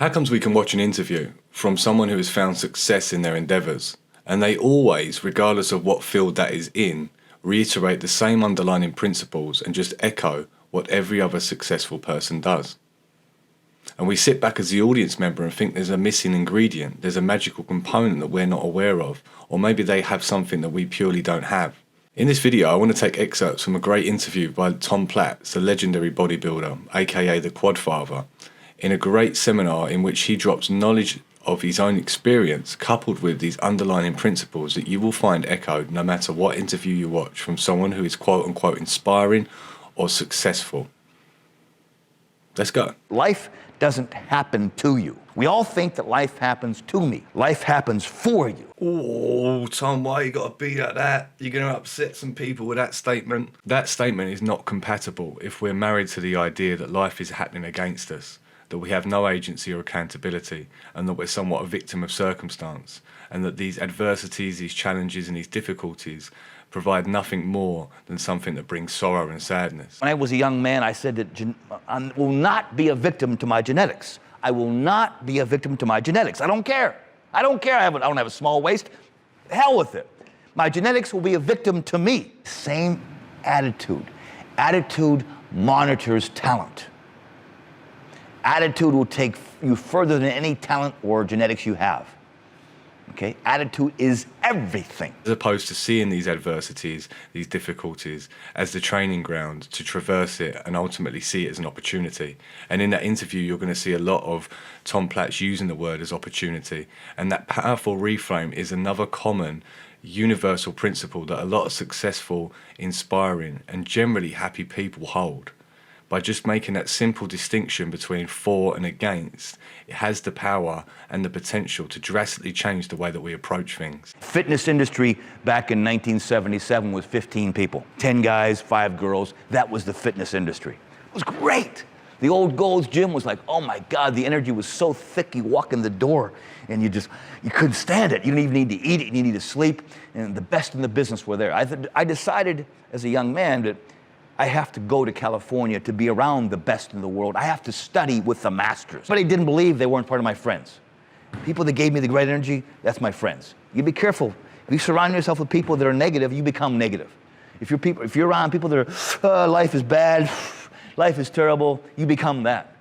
How comes we can watch an interview from someone who has found success in their endeavours, and they always, regardless of what field that is in, reiterate the same underlying principles and just echo what every other successful person does? And we sit back as the audience member and think there's a missing ingredient, there's a magical component that we're not aware of, or maybe they have something that we purely don't have. In this video, I want to take excerpts from a great interview by Tom Platz, the legendary bodybuilder, aka the Quadfather, in a great seminar in which he drops knowledge of his own experience coupled with these underlying principles that you will find echoed no matter what interview you watch from someone who is quote unquote inspiring or successful. Let's go. Life doesn't happen to you. We all think that life happens to me. Life happens for you. Oh, Tom, why you got to be like that? You're going to upset some people with that statement. That statement is not compatible if we're married to the idea that life is happening against us, that we have no agency or accountability, and that we're somewhat a victim of circumstance, and that these adversities, these challenges, and these difficulties provide nothing more than something that brings sorrow and sadness. When I was a young man, I said that I will not be a victim to my genetics. I will not be a victim to my genetics. I don't care. I don't care. I don't have a small waist. Hell with it. My genetics will be a victim to me. Same attitude. Attitude monitors talent. Attitude will take you further than any talent or genetics you have. Okay? Attitude is everything. As opposed to seeing these adversities, these difficulties, as the training ground to traverse it and ultimately see it as an opportunity. And in that interview, you're going to see a lot of Tom Platz using the word as opportunity. And that powerful reframe is another common, universal principle that a lot of successful, inspiring, and generally happy people hold. By just making that simple distinction between for and against, it has the power and the potential to drastically change the way that we approach things. Fitness industry back in 1977 was 15 people. 10 guys, 5 girls. That was the fitness industry. It was great. The old Gold's Gym was like, oh my God, the energy was so thick, you walk in the door and you couldn't stand it. You didn't even need to eat it, you needed to sleep. And the best in the business were there. I decided as a young man that I have to go to California to be around the best in the world. I have to study with the masters. But I didn't believe they weren't part of my friends. People that gave me the great energy, that's my friends. You be careful. If you surround yourself with people that are negative, you become negative. If you're around people that are, life is bad, life is terrible, you become that.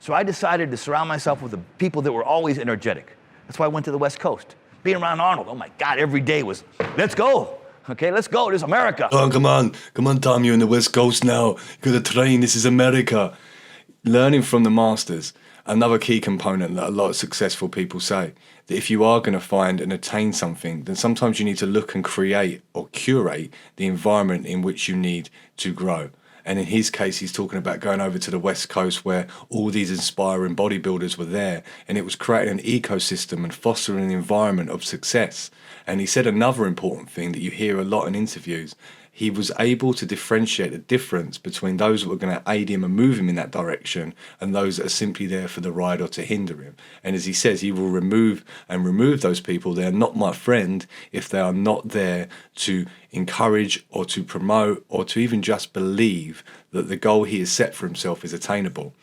So I decided to surround myself with the people that were always energetic. That's why I went to the West Coast. Being around Arnold, oh my God, every day was, let's go. Okay, let's go. This is America. Oh, come on, Tom, you're in the West Coast now. You got to train. This is America. Learning from the masters, another key component that a lot of successful people say, that if you are going to find and attain something, then sometimes you need to look and create or curate the environment in which you need to grow. And in his case, he's talking about going over to the West Coast where all these inspiring bodybuilders were there, and it was creating an ecosystem and fostering an environment of success. And he said another important thing that you hear a lot in interviews. He was able to differentiate the difference between those that were going to aid him and move him in that direction and those that are simply there for the ride or to hinder him. And as he says, he will remove those people. They are not my friend if they are not there to encourage or to promote or to even just believe that the goal he has set for himself is attainable.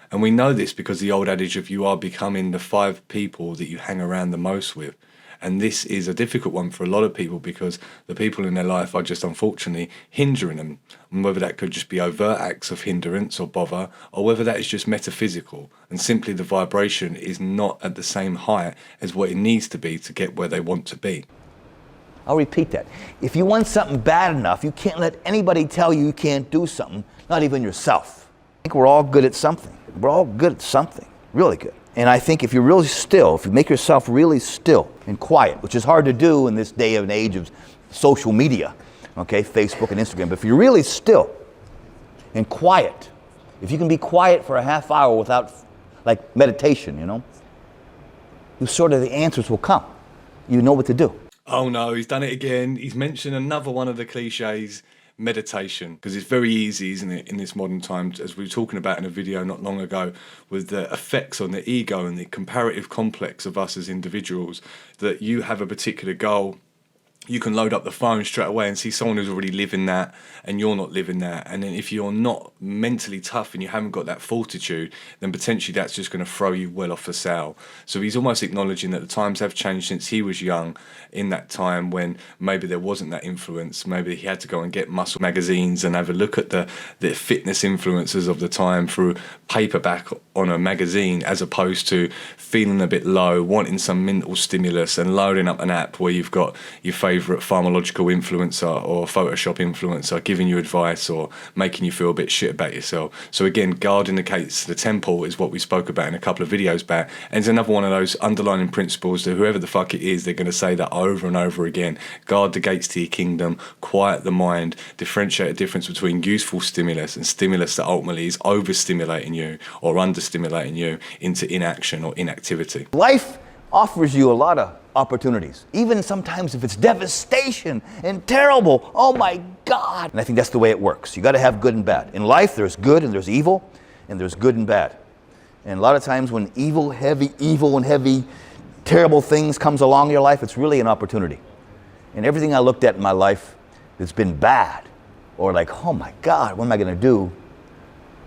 And we know this because the old adage of you are becoming the 5 people that you hang around the most with. And this is a difficult one for a lot of people because the people in their life are just unfortunately hindering them. And whether that could just be overt acts of hindrance or bother, or whether that is just metaphysical and simply the vibration is not at the same height as what it needs to be to get where they want to be. I'll repeat that. If you want something bad enough, you can't let anybody tell you you can't do something, not even yourself. I think we're all good at something. We're all good at something, really good. And I think if you're really still, if you make yourself really still and quiet, which is hard to do in this day and age of social media, okay, Facebook and Instagram, but if you're really still and quiet, if you can be quiet for a half hour without, like meditation, the answers will come. You know what to do. Oh no, he's done it again. He's mentioned another one of the cliches, meditation, because it's very easy, isn't it, in this modern time, as we were talking about in a video not long ago, with the effects on the ego and the comparative complex of us as individuals, that you have a particular goal, you can load up the phone straight away and see someone who's already living that and you're not living that. And then if you're not mentally tough and you haven't got that fortitude, then potentially that's just going to throw you well off the sail. So he's almost acknowledging that the times have changed since he was young, in that time when maybe there wasn't that influence. Maybe he had to go and get muscle magazines and have a look at the fitness influencers of the time through paperback on a magazine, as opposed to feeling a bit low, wanting some mental stimulus and loading up an app where you've got your favourite pharmacological influencer or Photoshop influencer giving you advice or making you feel a bit shit about yourself. So again, guarding the gates to the temple is what we spoke about in a couple of videos back, and it's another one of those underlining principles that whoever the fuck it is, they're going to say that over and over again. Guard the gates to your kingdom, quiet the mind, differentiate the difference between useful stimulus and stimulus that ultimately is overstimulating you or understimulating you into inaction or inactivity. Life offers you a lot of opportunities, even sometimes if it's devastation and terrible. Oh my God. And I think that's the way it works. You got to have good and bad. In life, there's good and there's evil, and there's good and bad. And a lot of times when evil and heavy, terrible things comes along in your life, it's really an opportunity. And everything I looked at in my life that's been bad, or like, oh my God, what am I going to do?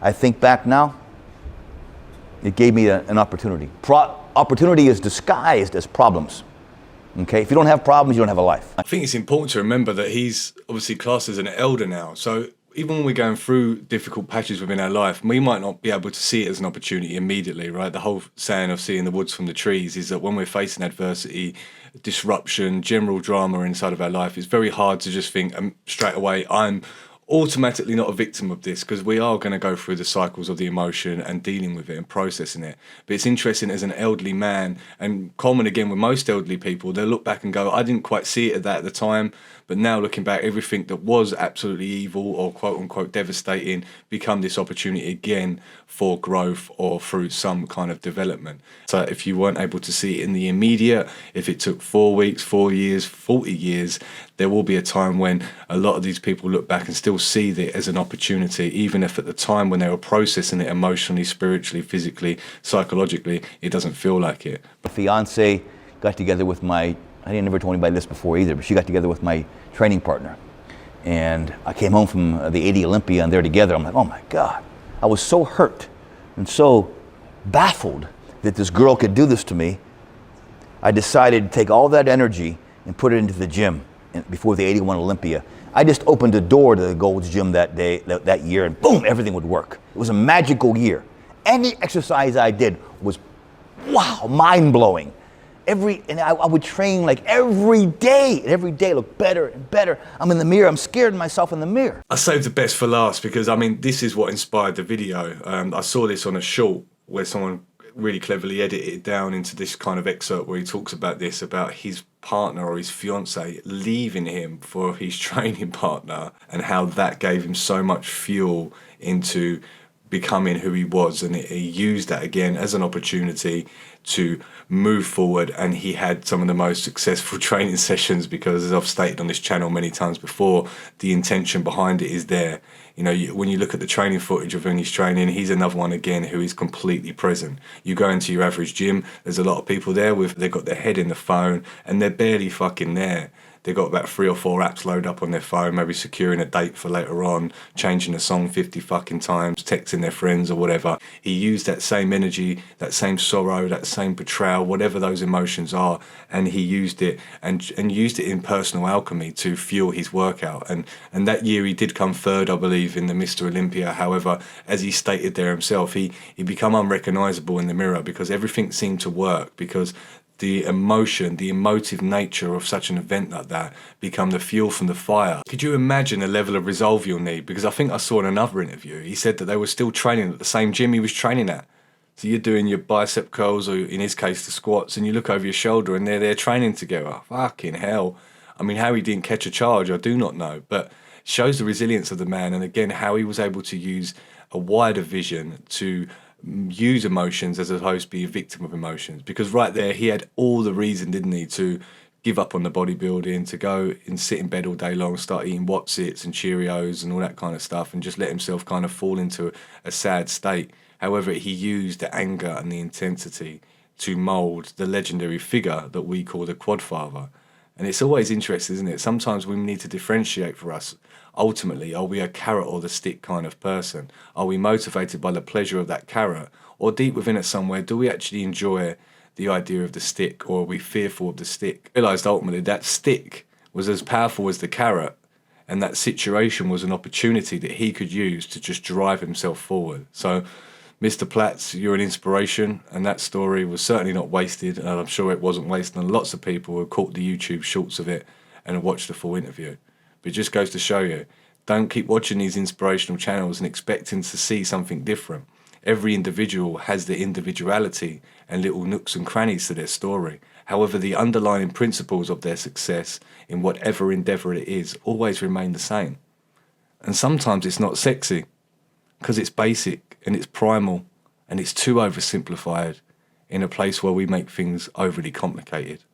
I think back now, it gave me an opportunity. Opportunity is disguised as problems. Okay, if you don't have problems, you don't have a life. I think it's important to remember that he's obviously classed as an elder now. So even when we're going through difficult patches within our life, we might not be able to see it as an opportunity immediately, right? The whole saying of seeing the woods from the trees is that when we're facing adversity, disruption, general drama inside of our life, it's very hard to just think straight away, I'm automatically not a victim of this, because we are going to go through the cycles of the emotion and dealing with it and processing it. But it's interesting as an elderly man, and common again with most elderly people, they'll look back and go, I didn't quite see it at that at the time, but now looking back, everything that was absolutely evil or quote unquote devastating become this opportunity again for growth or through some kind of development. So if you weren't able to see it in the immediate, if it took 4 weeks, 4 years, 40 years, there will be a time when a lot of these people look back and still see it as an opportunity, even if at the time when they were processing it emotionally, spiritually, physically, psychologically, it doesn't feel like it. My fiance got together with I didn't never told anybody this before either, but she got together with my training partner. And I came home from the 80 Olympia and they're together. I'm like, oh my God. I was so hurt and so baffled that this girl could do this to me. I decided to take all that energy and put it into the gym before the 81 Olympia. I just opened a door to the Gold's Gym that day, that year, and boom, everything would work. It was a magical year. Any exercise I did was, wow, mind-blowing. I would train like every day, and every day looked better and better. I'm in the mirror, I'm scared of myself in the mirror. I saved the best for last because, I mean, this is what inspired the video. I saw this on a short where someone really cleverly edited it down into this kind of excerpt where he talks about this, about his partner or his fiance leaving him for his training partner, and how that gave him so much fuel into becoming who he was, and he used that again as an opportunity to move forward. And he had some of the most successful training sessions because, as I've stated on this channel many times before, the intention behind it is there. You know, when you look at the training footage of when he's training, he's another one again who is completely present. You go into your average gym, there's a lot of people there they've got their head in the phone and they're barely fucking there. They've got about 3 or 4 apps loaded up on their phone, maybe securing a date for later on, changing a song 50 fucking times, texting their friends or whatever. He used that same energy, that same sorrow, that same betrayal, whatever those emotions are, and he used it and used it in personal alchemy to fuel his workout. And that year he did come third, I believe, in the Mr Olympia. However, as he stated there himself, he become unrecognisable in the mirror because everything seemed to work, because the emotion, the emotive nature of such an event like that become the fuel from the fire. Could you imagine the level of resolve you'll need? Because I think I saw in another interview, he said that they were still training at the same gym he was training at. So you're doing your bicep curls, or in his case, the squats, and you look over your shoulder and they're there training together. Fucking hell. I mean, how he didn't catch a charge, I do not know. But it shows the resilience of the man, and again, how he was able to use a wider vision to use emotions as opposed to be a victim of emotions. Because right there, he had all the reason, didn't he, to give up on the bodybuilding, to go and sit in bed all day long, start eating Wotsits and Cheerios and all that kind of stuff, and just let himself kind of fall into a sad state. However, he used the anger and the intensity to mould the legendary figure that we call the Quadfather. And it's always interesting, isn't it? Sometimes we need to differentiate for us. Ultimately, are we a carrot or the stick kind of person? Are we motivated by the pleasure of that carrot? Or deep within us somewhere, do we actually enjoy the idea of the stick, or are we fearful of the stick? I realised ultimately that stick was as powerful as the carrot, and that situation was an opportunity that he could use to just drive himself forward. So, Mr Platz, you're an inspiration, and that story was certainly not wasted, and I'm sure it wasn't wasted on lots of people who caught the YouTube shorts of it and watched the full interview. But it just goes to show you, don't keep watching these inspirational channels and expecting to see something different. Every individual has their individuality and little nooks and crannies to their story. However, the underlying principles of their success in whatever endeavour it is always remain the same. And sometimes it's not sexy, because it's basic and it's primal and it's too oversimplified in a place where we make things overly complicated.